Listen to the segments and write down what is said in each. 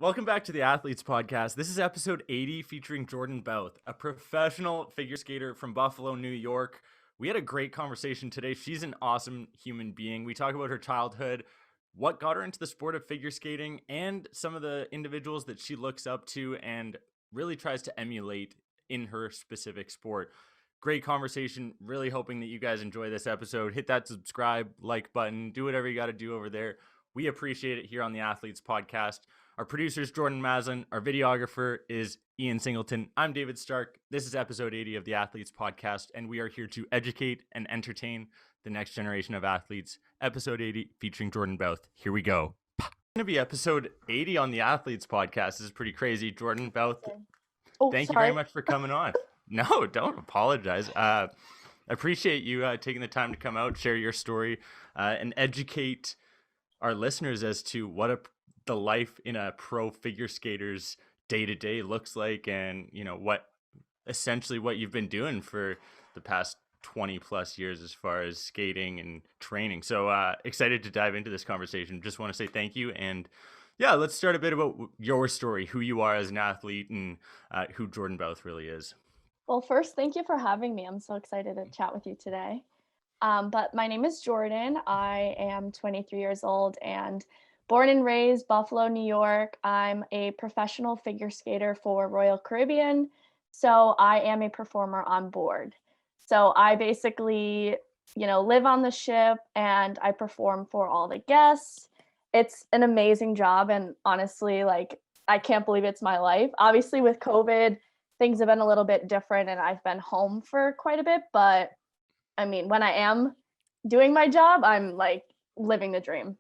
Welcome back to the Athletes Podcast. This is episode 80 featuring Jordan Bauth, a professional figure skater from Buffalo, New York. We had a great conversation today. She's an awesome human being. We talk about her childhood, what got her into the sport of figure skating, and some of the individuals that she looks up to and really tries to emulate in her specific sport. Great conversation. Really hoping that you guys enjoy this episode. Hit that subscribe, like button, do whatever you got to do over there. We appreciate it here on the Athletes Podcast. Our producer is Jordan Maslin. Our videographer is Ian Singleton. I'm David Stark. This is episode 80 of the Athletes Podcast, and we are here to educate and entertain the next generation of athletes. Episode 80 featuring Jordan Bauth. Here we go. It's going to be episode 80 on the Athletes Podcast. This is pretty crazy. Jordan Bauth, thank you very much for coming on. No, don't apologize. I appreciate you taking the time to come out, share your story, and educate our listeners as to what the life in a pro figure skater's day-to-day looks like, and what you've been doing for the past 20 plus years as far as skating and training. So excited to dive into this conversation. Just want to say thank you, and yeah, let's start a bit about your story, who you are as an athlete, and who Jordan Bauth really is. Well, first, thank you for having me. I'm so excited to chat with you today. But my name is Jordan. I am 23 years old and born and raised Buffalo, New York. I'm a professional figure skater for Royal Caribbean. So I am a performer on board. So I basically, live on the ship and I perform for all the guests. It's an amazing job. And honestly, I can't believe it's my life. Obviously, with COVID, things have been a little bit different and I've been home for quite a bit. But I mean, when I am doing my job, I'm like living the dream.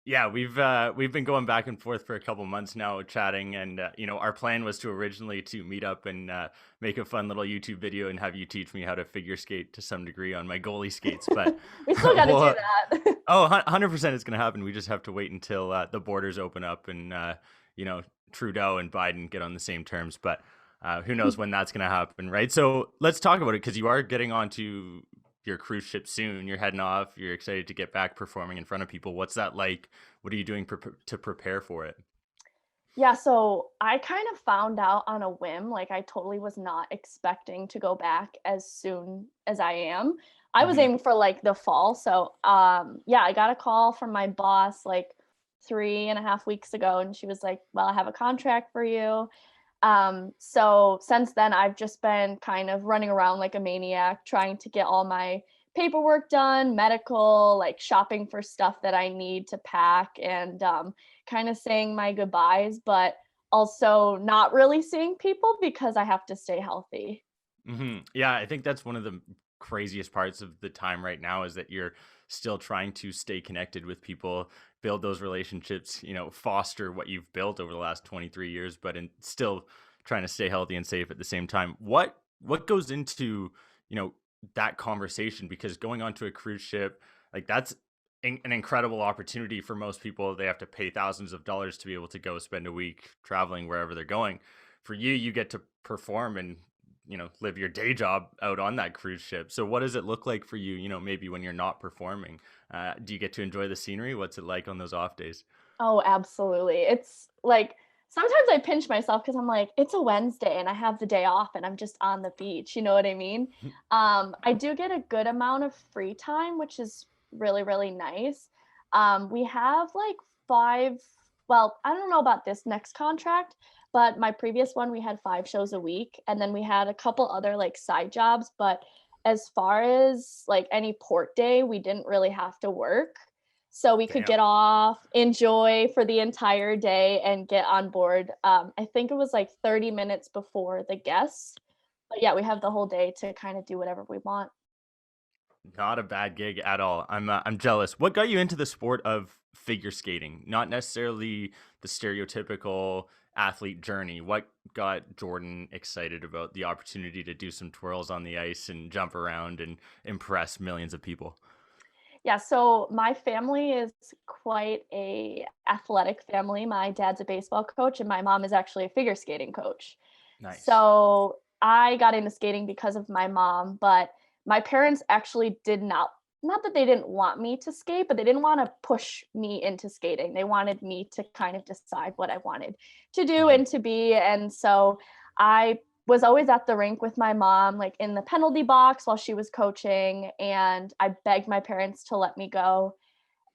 Yeah, we've been going back and forth for a couple months now, chatting, and our plan was to originally to meet up and make a fun little YouTube video and have you teach me how to figure skate to some degree on my goalie skates. But we still got to do that. Oh, 100% it's going to happen. We just have to wait until the borders open up and Trudeau and Biden get on the same terms. But who knows when that's going to happen, right? So let's talk about it, because you are getting onto your cruise ship soon. You're heading off. You're excited to get back performing in front of people. What's that like? What are you doing to prepare for it? Yeah, so I kind of found out on a whim. Like, I totally was not expecting to go back as soon as I am. I was aiming for like the fall. So yeah, I got a call from my boss like 3.5 weeks ago, and she was like, well, I have a contract for you. So since then, I've just been kind of running around like a maniac, trying to get all my paperwork done, medical, like shopping for stuff that I need to pack, and kind of saying my goodbyes, but also not really seeing people because I have to stay healthy. Yeah, I think that's one of the craziest parts of the time right now, is that you're still trying to stay connected with people, build those relationships, foster what you've built over the last 23 years, but still trying to stay healthy and safe at the same time. What goes into, that conversation? Because going onto a cruise ship, like, that's an incredible opportunity for most people. They have to pay thousands of dollars to be able to go spend a week traveling wherever they're going. For you, you get to perform and live your day job out on that cruise ship. So what does it look like for you, maybe when you're not performing? Do you get to enjoy the scenery? What's it like on those off days? Oh, absolutely. It's like sometimes I pinch myself because I'm like, it's a Wednesday and I have the day off and I'm just on the beach. You know what I mean? I do get a good amount of free time, which is really, really nice. We have like well, I don't know about this next contract, but my previous one, we had 5 shows a week. And then we had a couple other like side jobs. But as far as like any port day, we didn't really have to work. So we could Damn. get off, enjoy for the entire day, and get on board. I think it was like 30 minutes before the guests. But yeah, we have the whole day to kind of do whatever we want. Not a bad gig at all. I'm jealous. What got you into the sport of figure skating? Not necessarily the stereotypical athlete journey. What got Jordan excited about the opportunity to do some twirls on the ice and jump around and impress millions of people? Yeah, so my family is quite a athletic family. My dad's a baseball coach and my mom is actually a figure skating coach. Nice. So I got into skating because of my mom, but my parents actually did not not that they didn't want me to skate, but they didn't want to push me into skating. They wanted me to kind of decide what I wanted to do Hmm. and to be. And so I was always at the rink with my mom, like in the penalty box while she was coaching. And I begged my parents to let me go.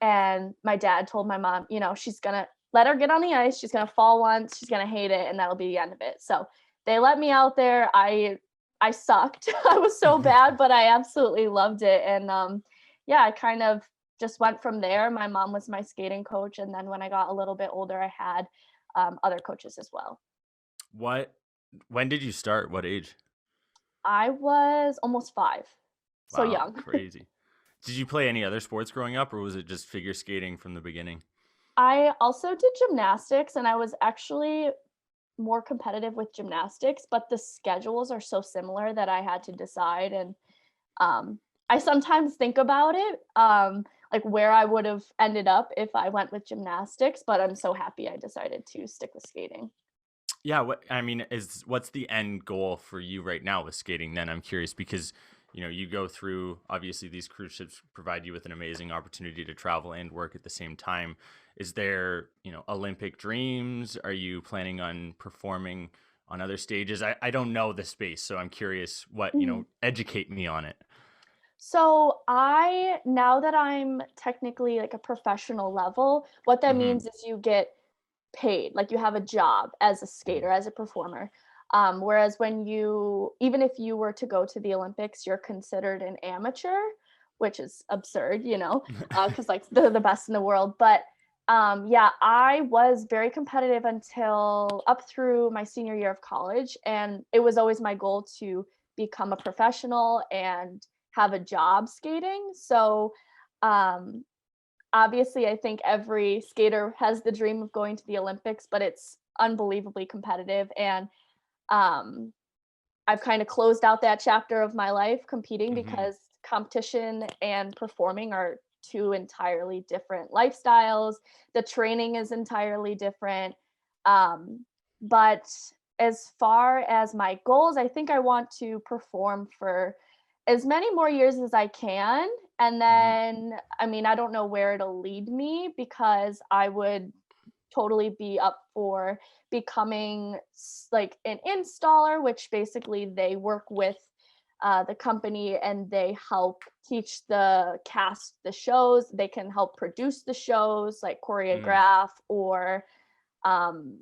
And my dad told my mom, she's going to let her get on the ice. She's going to fall once. She's going to hate it. And that'll be the end of it. So they let me out there. I sucked. I was so bad, but I absolutely loved it. And yeah, I kind of just went from there. My mom was my skating coach. And then when I got a little bit older, I had other coaches as well. What? When did you start? What age? I was almost 5. So Wow, young. crazy. Did you play any other sports growing up, or was it just figure skating from the beginning? I also did gymnastics, and I was actually more competitive with gymnastics, but the schedules are so similar that I had to decide. And I sometimes think about it, like where I would have ended up if I went with gymnastics, but I'm so happy I decided to stick with skating. Yeah, what I mean is, what's the end goal for you right now with skating? Then I'm curious because you go through, obviously these cruise ships provide you with an amazing opportunity to travel and work at the same time. Is there Olympic dreams? Are you planning on performing on other stages? I don't know the space, so I'm curious what Mhm. educate me on it. Now that I'm technically like a professional level, what that Hmm. means is you get paid, like you have a job as a Hmm. skater, as a performer. Whereas even if you were to go to the Olympics, you're considered an amateur, which is absurd, because like they're the best in the world. But yeah, I was very competitive until up through my senior year of college. And it was always my goal to become a professional and have a job skating. So, um, obviously, I think every skater has the dream of going to the Olympics, but it's unbelievably competitive. And um, I've kind of closed out that chapter of my life competing Hmm. because competition and performing are two entirely different lifestyles. The training is entirely different. But as far as my goals, I think I want to perform for as many more years as I can. And Hmm. then, I mean, I don't know where it'll lead me because I would totally be up for becoming like an installer, which basically they work with the company and they help teach the cast the shows. They can help produce the shows, like choreograph or um,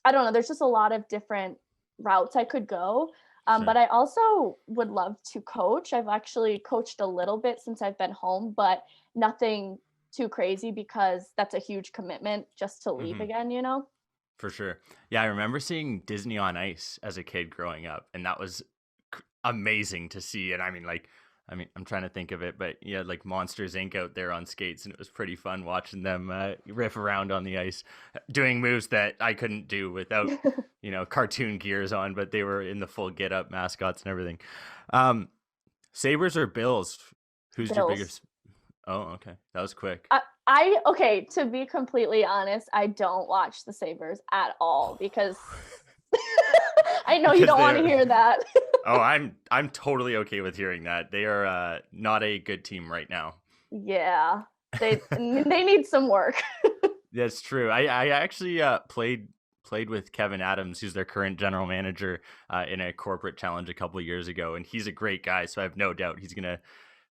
I don't know. There's just a lot of different routes I could go. But Sure. I also would love to coach. I've actually coached a little bit since I've been home, but nothing too crazy because that's a huge commitment just to leave Hmm. again. For sure. Yeah, I remember seeing Disney on Ice as a kid growing up, and that was amazing to see. And I mean, I'm trying to think of it, but yeah, like Monsters Inc. out there on skates, and it was pretty fun watching them riff around on the ice, doing moves that I couldn't do without, cartoon gears on, but they were in the full get up mascots and everything. Um, Sabres or Bills? Who's your Bills. biggest? Oh, okay, that was quick. Okay, to be completely honest, I don't watch the Sabres at all because I know you Because don't want to they're hear that. Oh, I'm totally okay with hearing that. They are not a good team right now. Yeah, they need some work. That's true. I actually played with Kevin Adams, who's their current general manager, in a corporate challenge a couple of years ago, and he's a great guy. So I have no doubt he's gonna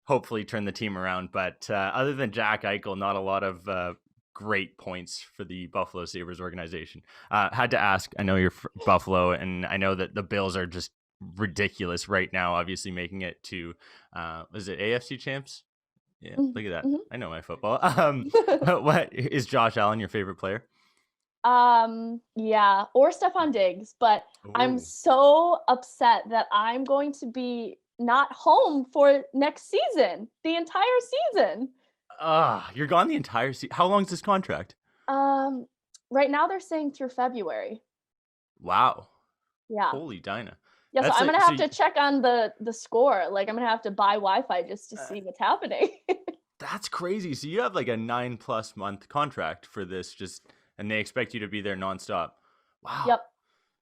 hopefully turn the team around. But other than Jack Eichel, not a lot of great points for the Buffalo Sabres organization. Had to ask. I know you're Buffalo, and I know that the Bills are just ridiculous right now. Obviously, making it to is it AFC champs? Yeah, look at that. Mhm. I know my football. What is Josh Allen your favorite player? Yeah, or Stephon Diggs, but I'm Oh, so upset that I'm going to be not home for next season, the entire season. you're gone the entire season. How long is this contract? Um, right now they're saying through February. Wow, Yeah. holy Dinah. Yeah, so That's I'm a gonna so have to check on the score. Like I'm gonna have to buy Wi-Fi just to uh, see what's happening. that's crazy. So you have like a 9+ month contract for this, just and they expect you to be there nonstop. Wow, Yep.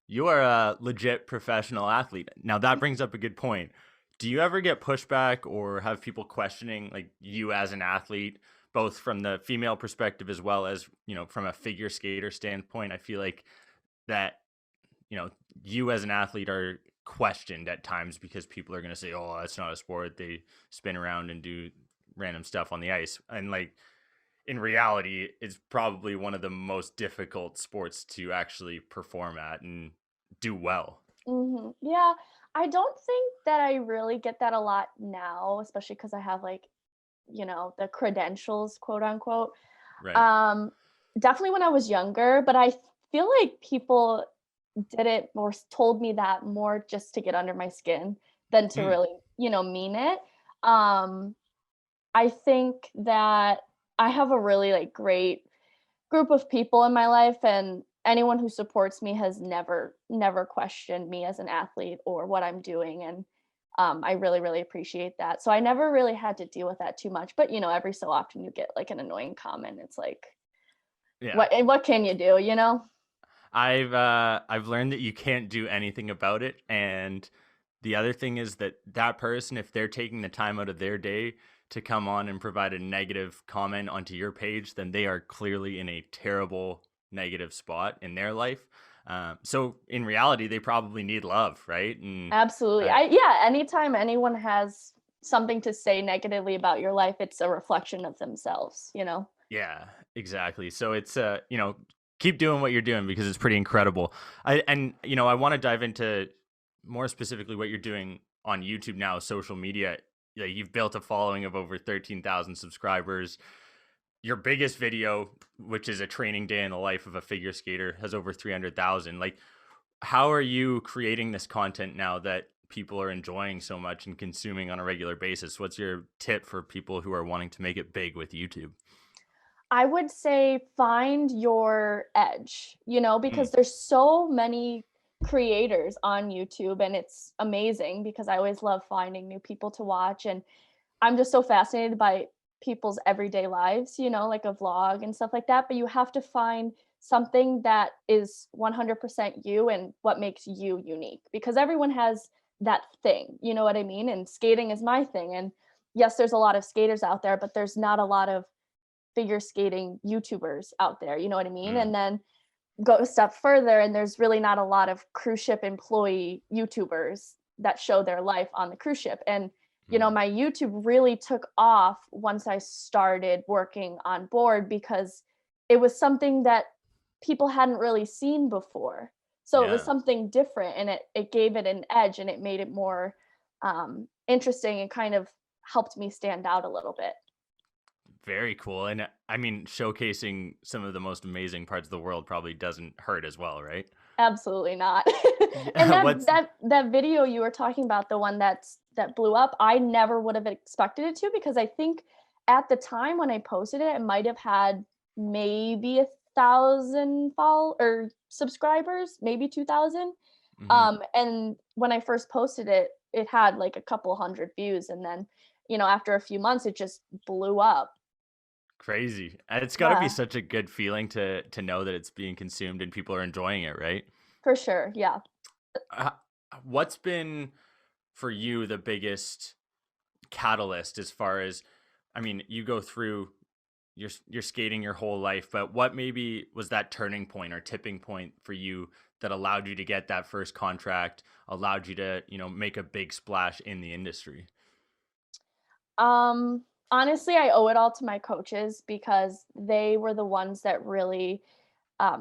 you are a legit professional athlete. Now that brings up a good point. do you ever get pushback or have people questioning like you as an athlete, both from the female perspective as well as, from a figure skater standpoint? I feel like that, you know, you as an athlete are questioned at times because people are going to say, "Oh, that's not a sport. They spin around and do random stuff on the ice." And like in reality, it's probably one of the most difficult sports to actually perform at and do well. Yeah, I don't think that I really get that a lot now, especially because I have like, the credentials, quote unquote. Right. Um, Definitely when I was younger, but I feel like people did it or told me that more just to get under my skin than to Mm, really, mean it. Um, I think that I have a really like great group of people in my life, and anyone who supports me has never questioned me as an athlete or what I'm doing, and I really really appreciate that. So I never really had to deal with that too much, but every so often you get like an annoying comment. It's like, yeah. what can you do? I've learned that you can't do anything about it, and the other thing is that that person, if they're taking the time out of their day to come on and provide a negative comment onto your page, then they are clearly in a terrible negative spot in their life. So in reality, they probably need love, right? And Absolutely. uh, Yeah, anytime anyone has something to say negatively about your life, it's a reflection of themselves. yeah, exactly. So it's keep doing what you're doing because it's pretty incredible. I want to dive into more specifically what you're doing on YouTube now, social media. Yeah, you've built a following of over 13,000 subscribers. Your biggest video, which is a training day in the life of a figure skater, has over 300,000. Like, how are you creating this content now that people are enjoying so much and consuming on a regular basis? What's your tip for people who are wanting to make it big with YouTube? I would say find your edge, Mm, because there's so many creators on YouTube, and it's amazing because I always love finding new people to watch, and I'm just so fascinated by people's everyday lives, like a vlog and stuff like that, but you have to find something that is 100% you and what makes you unique, because everyone has that thing, you know what I mean? And skating is my thing, and yes, there's a lot of skaters out there, but there's not a lot of figure skating YouTubers out there, you know what I mean? mm, And then go a step further, and there's really not a lot of cruise ship employee YouTubers that show their life on the cruise ship. And mm. my YouTube really took off once I started working on board, because it was something that people hadn't really seen before. So it was Yeah. something different, and it gave it an edge, and it made it more interesting, and kind of helped me stand out a little bit. Very cool. And I mean, showcasing some of the most amazing parts of the world probably doesn't hurt as well, right? Absolutely not. And Yeah. that What's that that video you were talking about, the one that blew up, I never would have expected it to, because I think at the time when I posted it, it might have had maybe 1,000 follow or subscribers, maybe 2,000. mhm, And when I first posted it, it had like a couple hundred views, and then, after a few months, it just blew up. crazy. And it's got to be Yeah, such a good feeling to know that it's being consumed and people are enjoying it, right? for sure. Yeah. Uh, what's been for you the biggest catalyst as far as, I mean, you go through you're skating your whole life, but what maybe was that turning point or tipping point for you that allowed you to get that first contract, allowed you to, make a big splash in the industry? Honestly, I owe it all to my coaches, because they were the ones that really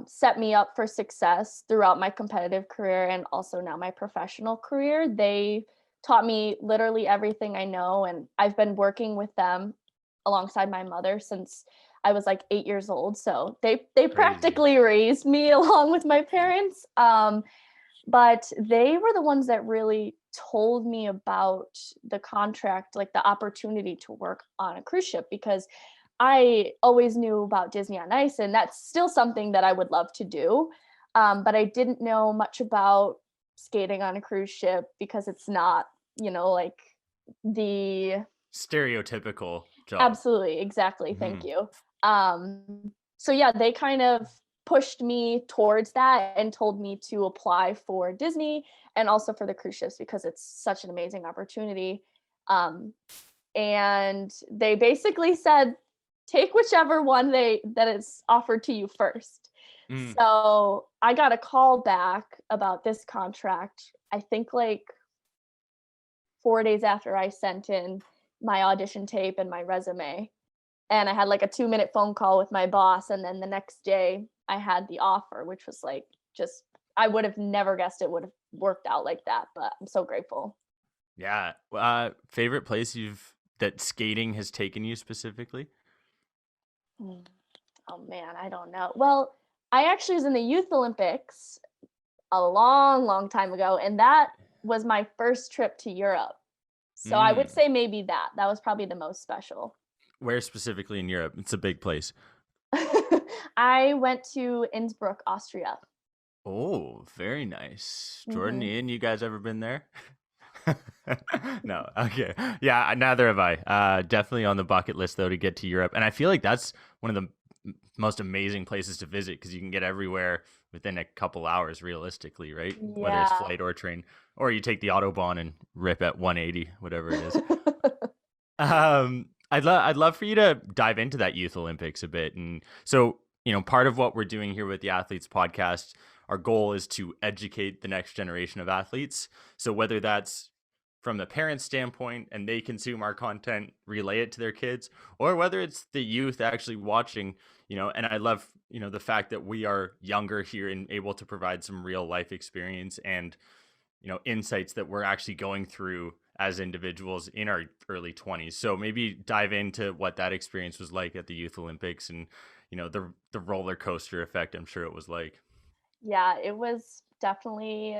set me up for success throughout my competitive career and also now my professional career. They taught me literally everything I know, and I've been working with them alongside my mother since I was like 8 years old. So they Crazy. practically raised me along with my parents. But they were the ones that really told me about the contract, like the opportunity to work on a cruise ship, because I always knew about Disney on Ice, and that's still something that I would love to do. But I didn't know much about skating on a cruise ship, because it's not, like the Stereotypical job. absolutely, exactly. Thank Mhm. you. So yeah, they kind of pushed me towards that and told me to apply for Disney and also for the cruise ships because it's such an amazing opportunity. Um, and they basically said, take whichever one that is offered to you first. Mm. So I got a call back about this contract, I think like 4 days after I sent in my audition tape and my resume. And I had like a 2-minute phone call with my boss. And then the next day I had the offer, which was like just, I would have never guessed it would have worked out like that, but I'm so grateful. Yeah. Favorite place that skating has taken you specifically? Mm. Oh man, I don't know. Well, I actually was in the Youth Olympics a long, long time ago, and that was my first trip to Europe. So I would Mm. say maybe that was probably the most special. Where specifically in Europe? It's a big place. I went to Innsbruck, Austria. Oh, very nice. Jordan, Hmm. Ian, you guys ever been there? No. Okay. Yeah, neither have I. Definitely on the bucket list though to get to Europe. And I feel like that's one of the most amazing places to visit because you can get everywhere within a couple hours realistically, right? Whether it's Yeah. flight or train, or you take the Autobahn and rip at 180, whatever it is. I'd love for you to dive into that Youth Olympics a bit. And so, part of what we're doing here with the Athletes Podcast, our goal is to educate the next generation of athletes. So whether that's from the parents' standpoint and they consume our content, relay it to their kids, or whether it's the youth actually watching, and I love, the fact that we are younger here and able to provide some real life experience and, insights that we're actually going through as individuals in our early 20s. So maybe dive into what that experience was like at the Youth Olympics and, the roller coaster effect I'm sure it was like. Yeah, it was definitely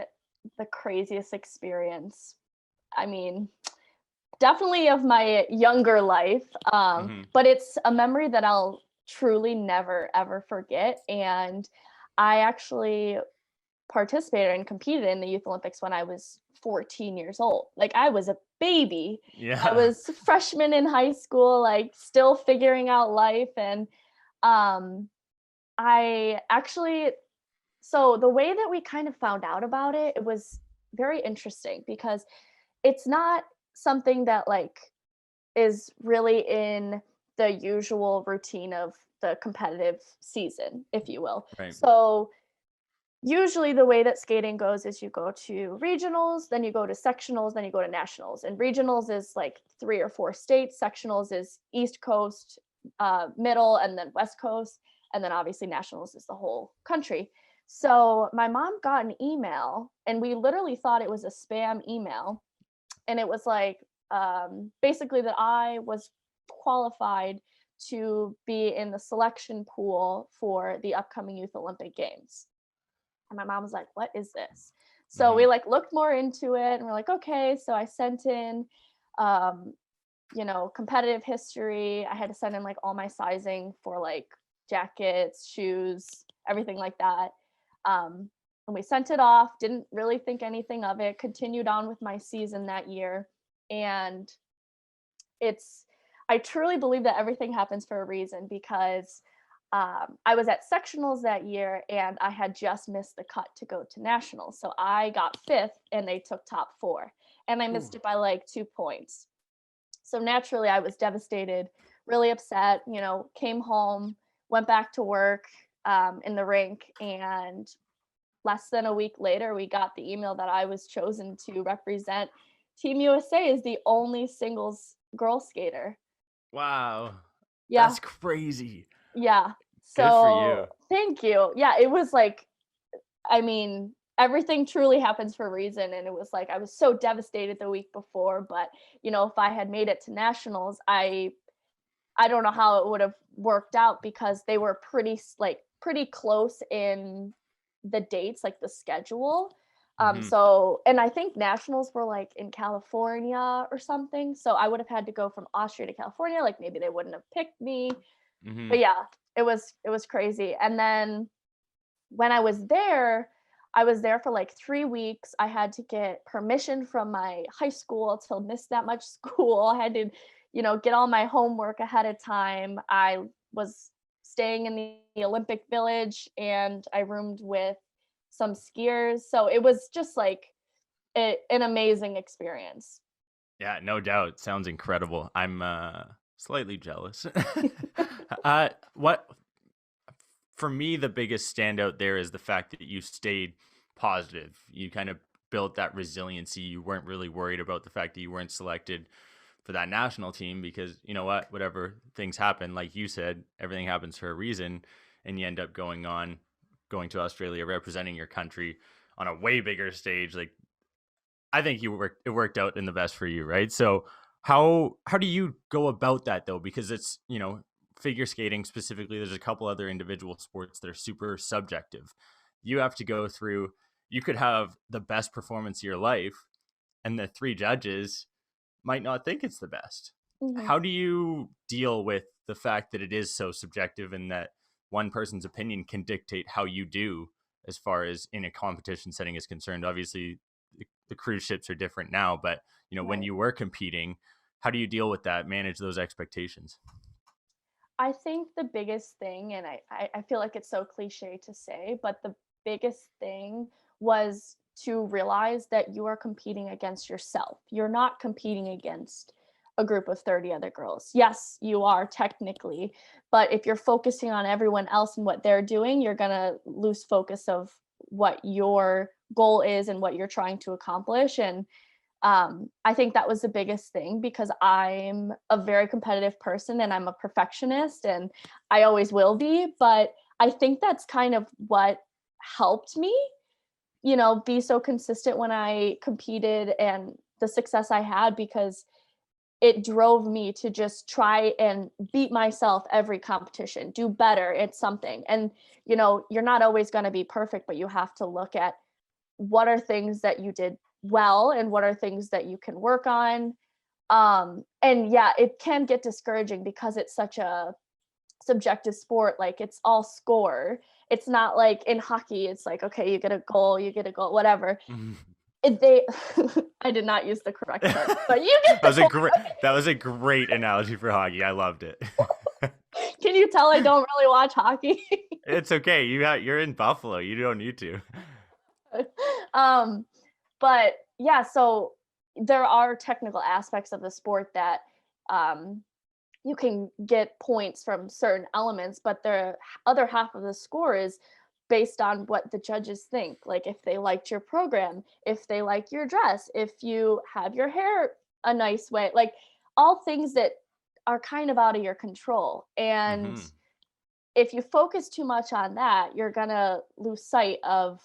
the craziest experience. I mean, definitely of my younger life. Hmm. But it's a memory that I'll truly never ever forget. And I actually participated and competed in the Youth Olympics when I was 14 years old. Like I was a baby. I Yeah. was a freshman in high school, like still figuring out life. And um, I actually, so the way that we kind of found out about it, it was very interesting because it's not something that like is really in the usual routine of the competitive season, if you will. Right. So usually the way that skating goes is you go to regionals, then you go to sectionals, then you go to nationals. And regionals is like 3 or 4 states. Sectionals is East Coast, Middle, and then West Coast. And then obviously nationals is the whole country. So my mom got an email, and we literally thought it was a spam email. And it was like basically that I was qualified to be in the selection pool for the upcoming Youth Olympic Games. And my mom was like, what is this? So Hmm. we like looked more into it and we're like, okay. So I sent in, um, competitive history. I had to send in like all my sizing for like jackets, shoes, everything like that. And we sent it off, didn't really think anything of it, continued on with my season that year. And it's, I truly believe that everything happens for a reason because I was at sectionals that year and I had just missed the cut to go to nationals. So I got fifth and they took top four and I missed Ooh. it by like 2 points. So naturally, I was devastated, really upset, came home, went back to work in the rink. And less than a week later, we got the email that I was chosen to represent Team USA as the only singles girl skater. Wow. Yeah. That's crazy. Yeah. Good for you. So thank you. Yeah. It was like, I mean, everything truly happens for a reason. And it was like, I was so devastated the week before, but if I had made it to nationals, I don't know how it would have worked out because they were pretty close in the dates, like the schedule. Hmm. So, and I think nationals were like in California or something. So I would have had to go from Austria to California. Like maybe they wouldn't have picked me. Hmm. But yeah, it was crazy. And then when I was there for like 3 weeks. I had to get permission from my high school to miss that much school. I had to, get all my homework ahead of time. I was staying in the Olympic Village, and I roomed with some skiers. So it was just like an amazing experience. Yeah, no doubt. Sounds incredible. I'm slightly jealous. What for me, the biggest standout there is the fact that you stayed positive. You kind of built that resiliency. You weren't really worried about the fact that you weren't selected for that national team because you know what, whatever things happen, like you said, everything happens for a reason, and you end up going to Australia, representing your country on a way bigger stage. Like I think it worked out in the best for you, right? So how do you go about that though? Because it's, figure skating specifically, there's a couple other individual sports that are super subjective. You have to go through, you could have the best performance of your life and the three judges might not think it's the best. Mhm. How do you deal with the fact that it is so subjective and that one person's opinion can dictate how you do as far as in a competition setting is concerned? Obviously, the cruise ships are different now, but when Right. you were competing, how do you deal with that, manage those expectations? I think the biggest thing, and I feel like it's so cliche to say, but the biggest thing was to realize that you are competing against yourself. You're not competing against a group of 30 other girls. Yes, you are technically, but if you're focusing on everyone else and what they're doing, you're going to lose focus of what your goal is and what you're trying to accomplish. And I think that was the biggest thing because I'm a very competitive person and I'm a perfectionist and I always will be. But I think that's kind of what helped me, be so consistent when I competed and the success I had because it drove me to just try and beat myself every competition, do better at something. And, you're not always going to be perfect, but you have to look at what are things that you did well and what are things that you can work on. And yeah, it can get discouraging because it's such a subjective sport. Like it's all score. It's not like in hockey, it's like, okay, you get a goal, whatever. They I did not use the correct term, but you get that the was a point. great that was a great analogy for hockey. I loved it. Can you tell I don't really watch hockey? It's okay. You're in Buffalo. You don't need to. um but yeah, so there are technical aspects of the sport that um you can get points from certain elements, but the other half of the score is based on what the judges think. Like if they liked your program, if they like your dress, if you have your hair a nice way, like all things that are kind of out of your control. And Hmm. if you focus too much on that, you're going to lose sight of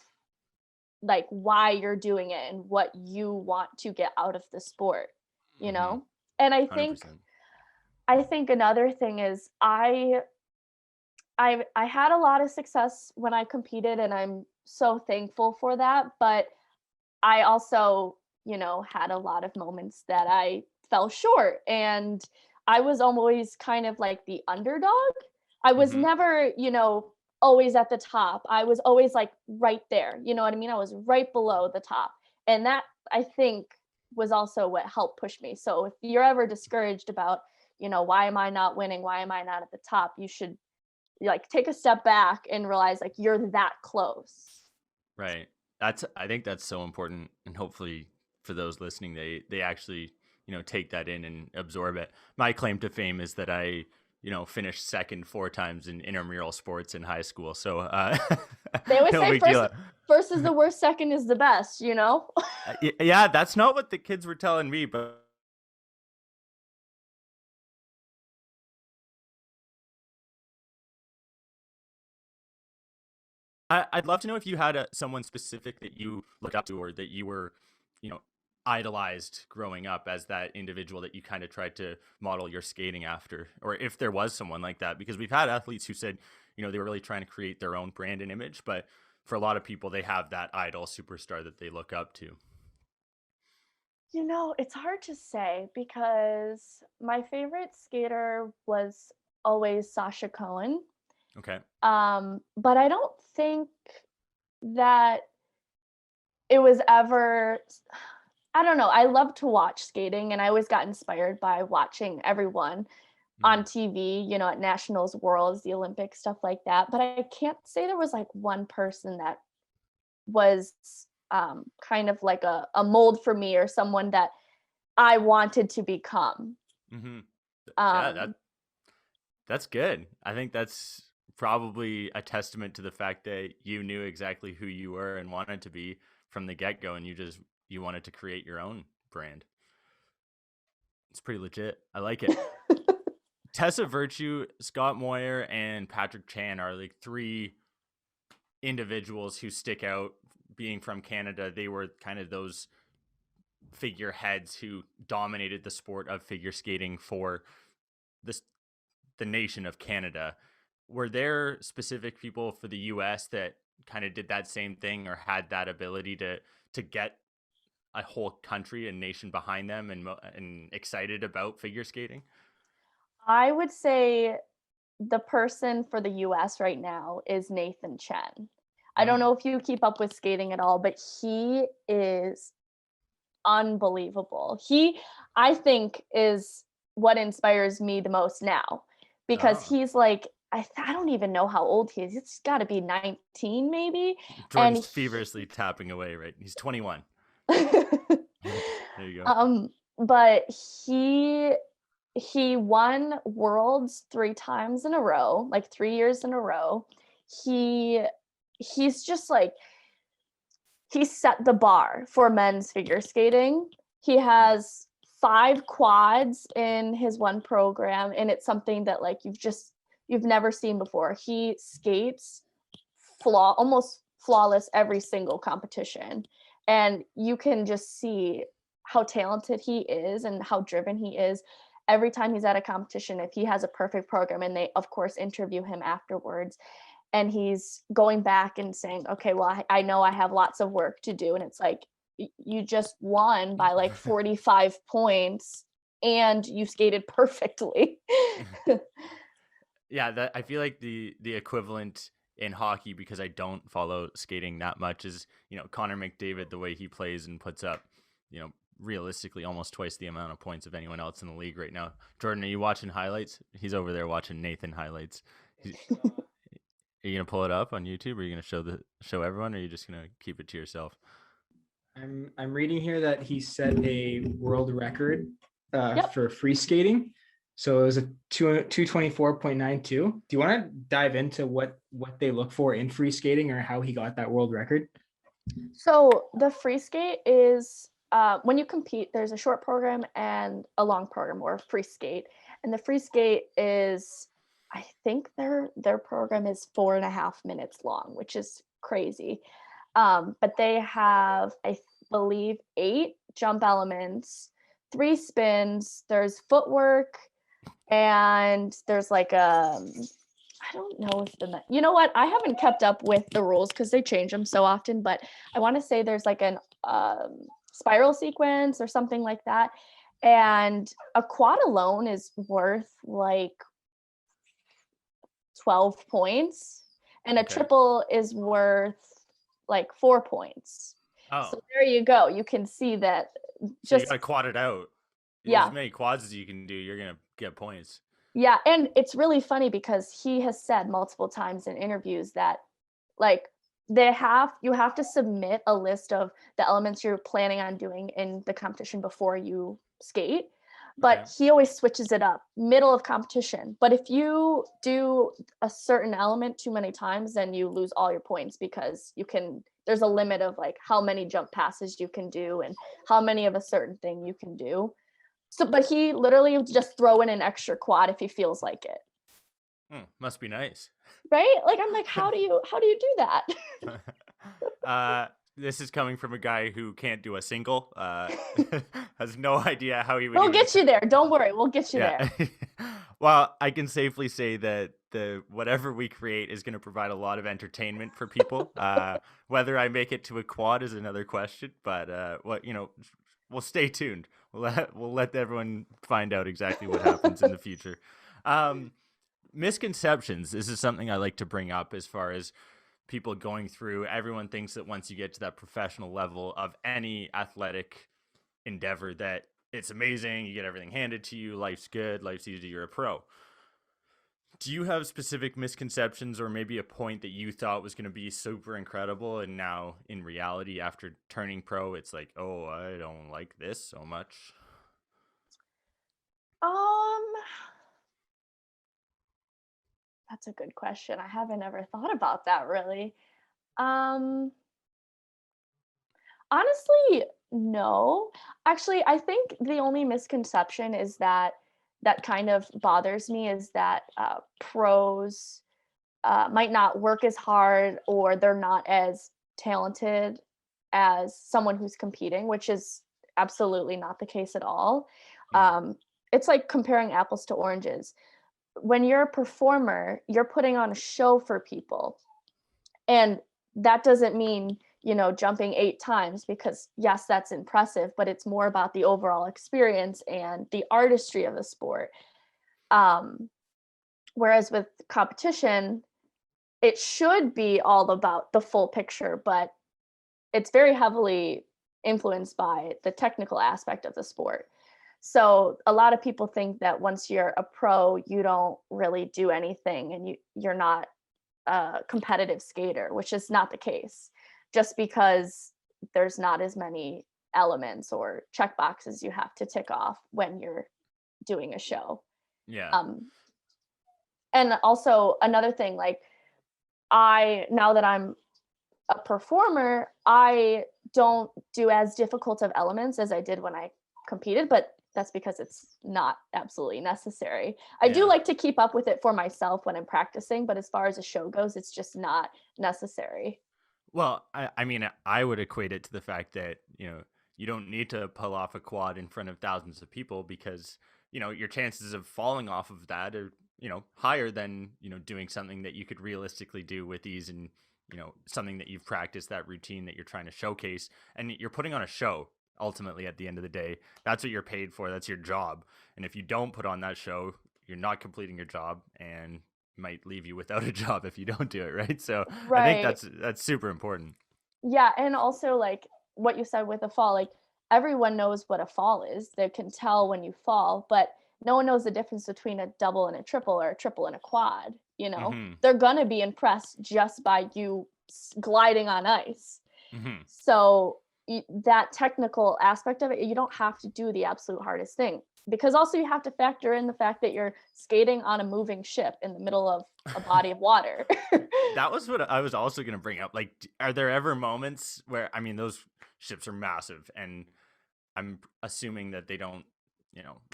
like why you're doing it and what you want to get out of the sport, you Hmm. know? And 100%. I think another thing is I had a lot of success when I competed and I'm so thankful for that, but I also, had a lot of moments that I fell short and I was always kind of like the underdog. I was Hmm. never, always at the top. I was always like right there. You know what I mean? I was right below the top. And that I think was also what helped push me. So if you're ever discouraged about, why am I not winning? Why am I not at the top? You should like take a step back and realize like you're that close. Right. I think that's so important, and hopefully for those listening, they actually take that in and absorb it. My claim to fame is that I finished second four times in intramural sports in high school, so They always no say big deal. first is the worst, second is the best, you know? Yeah, that's not what the kids were telling me, but I'd love to know if you had someone specific that you looked up to or that you were, you know, idolized growing up as that individual that you kind of tried to model your skating after, or if there was someone like that, because we've had athletes who said, they were really trying to create their own brand and image, but for a lot of people, they have that idol superstar that they look up to. It's hard to say because my favorite skater was always Sasha Cohen. Okay. But I don't think that it was ever I don't know. I love to watch skating and I always got inspired by watching everyone. on TV, you know, at nationals, worlds, the Olympics, stuff like that. But I can't say there was like one person that was kind of like a mold for me or someone that I wanted to become. Mm-hmm. Yeah, Um, that's good. I think that's probably a testament to the fact that you knew exactly who you were and wanted to be from the get-go, and you wanted to create your own brand. It's pretty legit. I like it. Tessa Virtue, Scott Moyer, and Patrick Chan are like three individuals who stick out being from Canada. They were kind of those figureheads who dominated the sport of figure skating for this the nation of Canada. Were there specific people for the US that kind of did that same thing or had that ability to get a whole country and nation behind them and excited about figure skating? I would say the person for the US right now is Nathan Chen. I don't Mm. know if you keep up with skating at all, but he is unbelievable. He, I think, is what inspires me the most now because Oh. he's like, I don't even know how old he is. He's got to be 19 maybe. And Jordan's feverishly tapping away, right? He's 21. There you go. but he won worlds 3 times in a row, like 3 years in a row. He he's just like he set the bar for men's figure skating. He has 5 quads in his one program, and it's something that like you've never seen before. He skates almost flawless every single competition, and you can just see how talented he is and how driven he is. Every time he's at a competition, if he has a perfect program, and they of course interview him afterwards, and he's going back and saying, okay, well, I know I have lots of work to do. And it's like, you just won by like 45 points and you skated perfectly. Yeah, that I feel like the equivalent in hockey, because I don't follow skating that much, is, you know, Connor McDavid, the way he plays and puts up, you know, realistically almost twice the amount of points of anyone else in the league right now. Jordan, are you watching highlights? He's over there watching Nathan highlights. Are you gonna pull it up on YouTube? Or are you gonna show everyone, or are you just gonna keep it to yourself? I'm reading here that he set a world record Yep. for free skating. So it was a 224.92. Do you want to dive into what they look for in free skating or how he got that world record? So the free skate is when you compete, there's a short program and a long program or free skate. And the free skate is, I think their program is 4.5 minutes long, which is crazy. But they have, I believe, 8 jump elements, 3 spins, there's footwork, and there's like I don't know if you know what, I haven't kept up with the rules because they change them so often, but I want to say there's like an spiral sequence or something like that. And a quad alone is worth like 12 points, and a Okay. triple is worth like 4 points. Oh, So there you go. You can see that so you just gotta quad it out. yeah. As many quads as you can do, you're gonna get points. Yeah, and it's really funny because he has said multiple times in interviews that like you have to submit a list of the elements you're planning on doing in the competition before you skate, Okay. but he always switches it up middle of competition. But if you do a certain element too many times, then you lose all your points because there's a limit of like how many jump passes you can do and how many of a certain thing you can do. So, but he literally would just throw in an extra quad if he feels like it. Must be nice. Right? Like I'm like, how do you do that? This is coming from a guy who can't do a single. Has no idea how he would. We'll get you there. Don't worry. We'll get you there. Well, I can safely say that whatever we create is going to provide a lot of entertainment for people. Whether I make it to a quad is another question, but we'll stay tuned. We'll let everyone find out exactly what happens in the future. Misconceptions. This is something I like to bring up as far as people going through. Everyone thinks that once you get to that professional level of any athletic endeavor, that it's amazing. You get everything handed to you. Life's good. Life's easy. You're a pro. Do you have specific misconceptions or maybe a point that you thought was going to be super incredible and now in reality after turning pro it's like, oh, I don't like this so much? Um, that's a good question. I haven't ever thought about that really. Um, Honestly, no. Actually, I think the only misconception is that kind of bothers me is that pros might not work as hard or they're not as talented as someone who's competing, which is absolutely not the case at all. Mm, It's like comparing apples to oranges. When you're a performer, you're putting on a show for people. And that doesn't mean, jumping 8 times because yes, that's impressive, but it's more about the overall experience and the artistry of the sport. Um, Whereas with competition, it should be all about the full picture, but it's very heavily influenced by the technical aspect of the sport. So a lot of people think that once you're a pro, you don't really do anything and you're not a competitive skater, which is not the case. Just because there's not as many elements or check boxes you have to tick off when you're doing a show. yeah. Um, and also another thing, like now that I'm a performer, I don't do as difficult of elements as I did when I competed, but that's because it's not absolutely necessary. I do Yeah. like to keep up with it for myself when I'm practicing, but as far as a show goes, it's just not necessary. Well, I mean, I would equate it to the fact that, you don't need to pull off a quad in front of thousands of people because, your chances of falling off of that are, higher than, doing something that you could realistically do with ease and, something that you've practiced, that routine that you're trying to showcase. And you're putting on a show ultimately at the end of the day. That's what you're paid for. That's your job. And if you don't put on that show, you're not completing your job and might leave you without a job if you don't do it, right? So I think Right. that's super important. Yeah, and also like what you said with a fall, like everyone knows what a fall is. They can tell when you fall, but no one knows the difference between a double and a triple or a triple and a quad, you know. Mhm. They're going to be impressed just by you gliding on ice. Mhm. So that technical aspect of it, you don't have to do the absolute hardest thing because also you have to factor in the fact that you're skating on a moving ship in the middle of a body of water. That was what I was also going to bring up. Like, are there ever moments where, I mean, those ships are massive, and I'm assuming that they don't,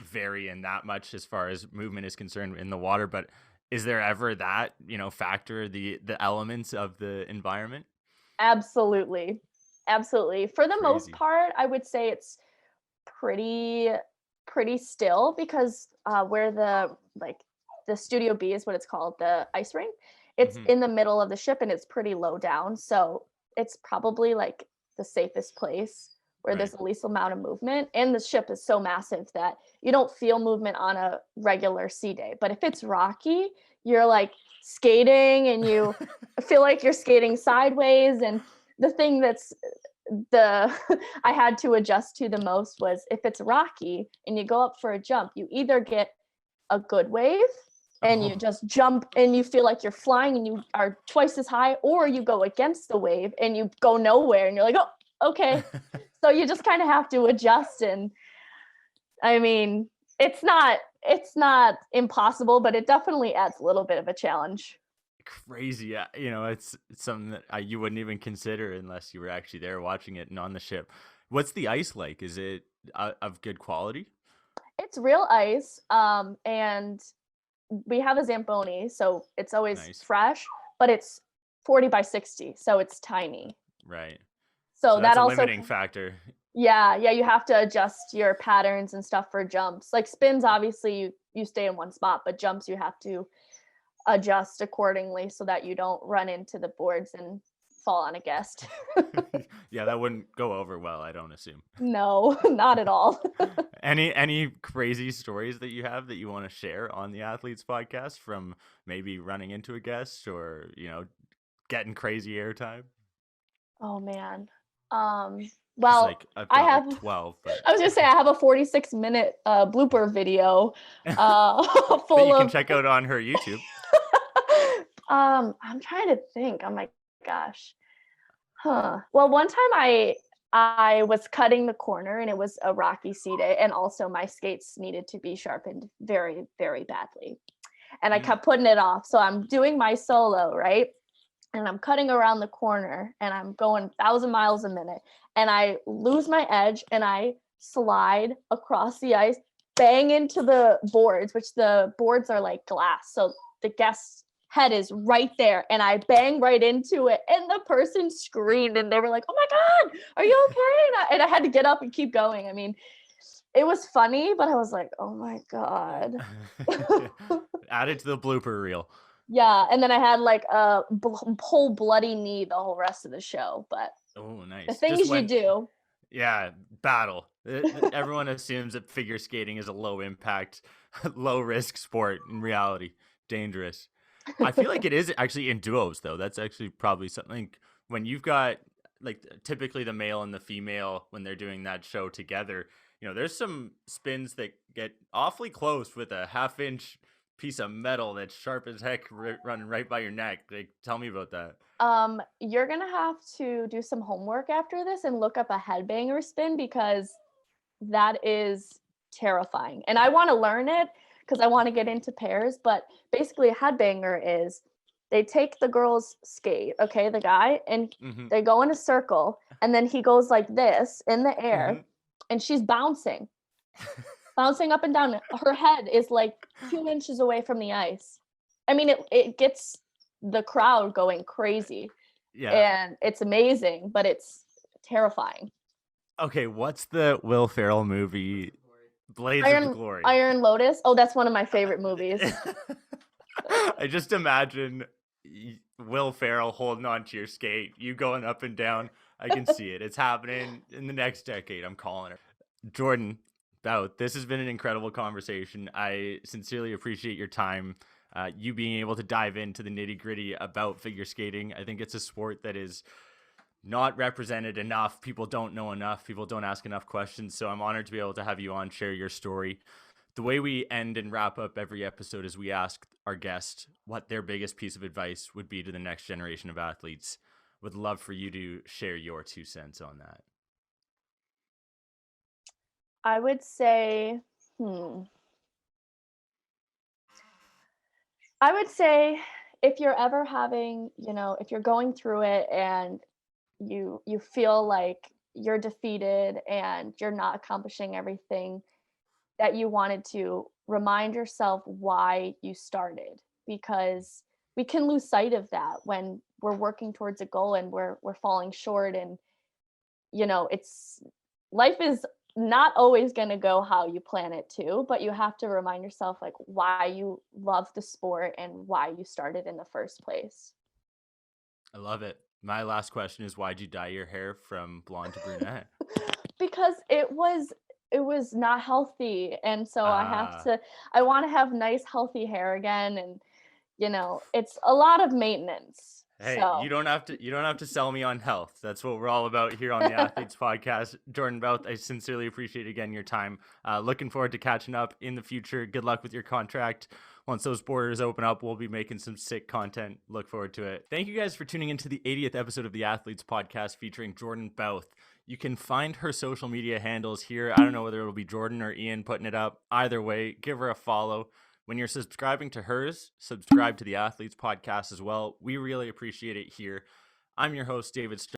vary in that much as far as movement is concerned in the water. But is there ever that, factor the elements of the environment? Absolutely. Absolutely. For the most Crazy. part, I would say it's pretty pretty still because where the Studio B is what it's called, the ice rink, it's Hmm. in the middle of the ship and it's pretty low down. So it's probably like the safest place where there's Right. the least amount of movement. And the ship is so massive that you don't feel movement on a regular sea day. But if it's rocky, you're like skating and you feel like you're skating sideways. And the thing that's the I had to adjust to the most was if it's rocky and you go up for a jump, you either get a good wave and you Oh. just jump and you feel like you're flying and you are twice as high, or you go against the wave and you go nowhere and you're like, oh, okay. So you just kind of have to adjust. And I mean, it's not impossible, but it definitely adds a little bit of a challenge. Crazy. Yeah. It's something that you wouldn't even consider unless you were actually there watching it and on the ship. What's the ice like? Is it of good quality? It's real ice, and we have a Zamboni, so it's always Nice. fresh, but it's 40 by 60, so it's tiny. Right. So So that's that a also, limiting factor. yeah, you have to adjust your patterns and stuff for jumps. Like spins, obviously you stay in one spot, but jumps you have to adjust accordingly so that you don't run into the boards and fall on a guest. Yeah, that wouldn't go over well, I don't assume. No, not at all. Any crazy stories that you have that you want to share on the Athletes podcast from maybe running into a guest or, getting crazy airtime? Oh man. Um Well, like I've I got have. like 12, but I was gonna say I have a 46-minute blooper video that full you can of. check out on her YouTube. I'm trying to think. Oh my gosh. Huh. Well, one time I was cutting the corner and it was a rocky sea day, and also my skates needed to be sharpened very, very badly. And I kept putting it off. So I'm doing my solo, right? And I'm cutting around the corner and I'm going 1,000 miles a minute. And I lose my edge and I slide across the ice, bang into the boards, which the boards are like glass. So the guest's head is right there. And I bang right into it. And the person screamed and they were like, "Oh my God, are you okay?" And I had to get up and keep going. I mean, it was funny, but I was like, "Oh my God." Add it to the blooper reel. Yeah, and then I had like a whole bloody knee the whole rest of the show. But Oh, the nice. Just things you went, do. yeah, battle. Everyone assumes that figure skating is a low impact, low risk sport. In reality, dangerous. I feel like it is actually in duos though. That's actually probably something when you've got like typically the male and the female when they're doing that show together. There's some spins that get awfully close with a half-inch piece of metal that's sharp as heck running right by your neck. Like, tell me about that. You're gonna have to do some homework after this and look up a headbanger spin because that is terrifying. And I want to learn it because I want to get into pairs. But basically, a headbanger is they take the girl's skate, okay, the guy, and Hmm. they go in a circle, and then he goes like this in the air, Hmm. and she's bouncing up and down. Her head is like 2 inches away from the ice. I mean, it gets the crowd going crazy, Yeah. and it's amazing, but it's terrifying. Okay, what's the Will Ferrell movie? Blades of Iron Glory. Iron Lotus. Oh, that's one of my favorite movies. I just imagine Will Ferrell holding on to your skate, you going up and down. I can see it. It's happening in the next decade. I'm calling it. Jordan Bauth, this has been an incredible conversation. I sincerely appreciate your time. You being able to dive into the nitty gritty about figure skating. I think it's a sport that is not represented enough. People don't know enough. People don't ask enough questions. So I'm honored to be able to have you on, share your story. The way we end and wrap up every episode is we ask our guest what their biggest piece of advice would be to the next generation of athletes. Would love for you to share your 2 cents on that. I would say, I would say if you're ever having, if you're going through it and you feel like you're defeated and you're not accomplishing everything that you wanted to, remind yourself why you started, because we can lose sight of that when we're working towards a goal and we're falling short. And it's life is not always going to go how you plan it to, but you have to remind yourself like why you love the sport and why you started in the first place. I love it. My last question is, why'd you dye your hair from blonde to brunette? Because it was not healthy, and so Ah, I want to have nice healthy hair again. And it's a lot of maintenance, hey, so you don't have to sell me on health. That's what we're all about here on the Athletes Podcast. Jordan Bauth, I sincerely appreciate again your time. Looking forward to catching up in the future. Good luck with your contract. Once those borders open up, we'll be making some sick content. Look forward to it. Thank you guys for tuning into the 80th episode of the Athletes Podcast featuring Jordan Bauth. You can find her social media handles here. I don't know whether it'll be Jordan or Ian putting it up. Either way, give her a follow. When you're subscribing to hers, subscribe to the Athletes Podcast as well. We really appreciate it here. I'm your host, David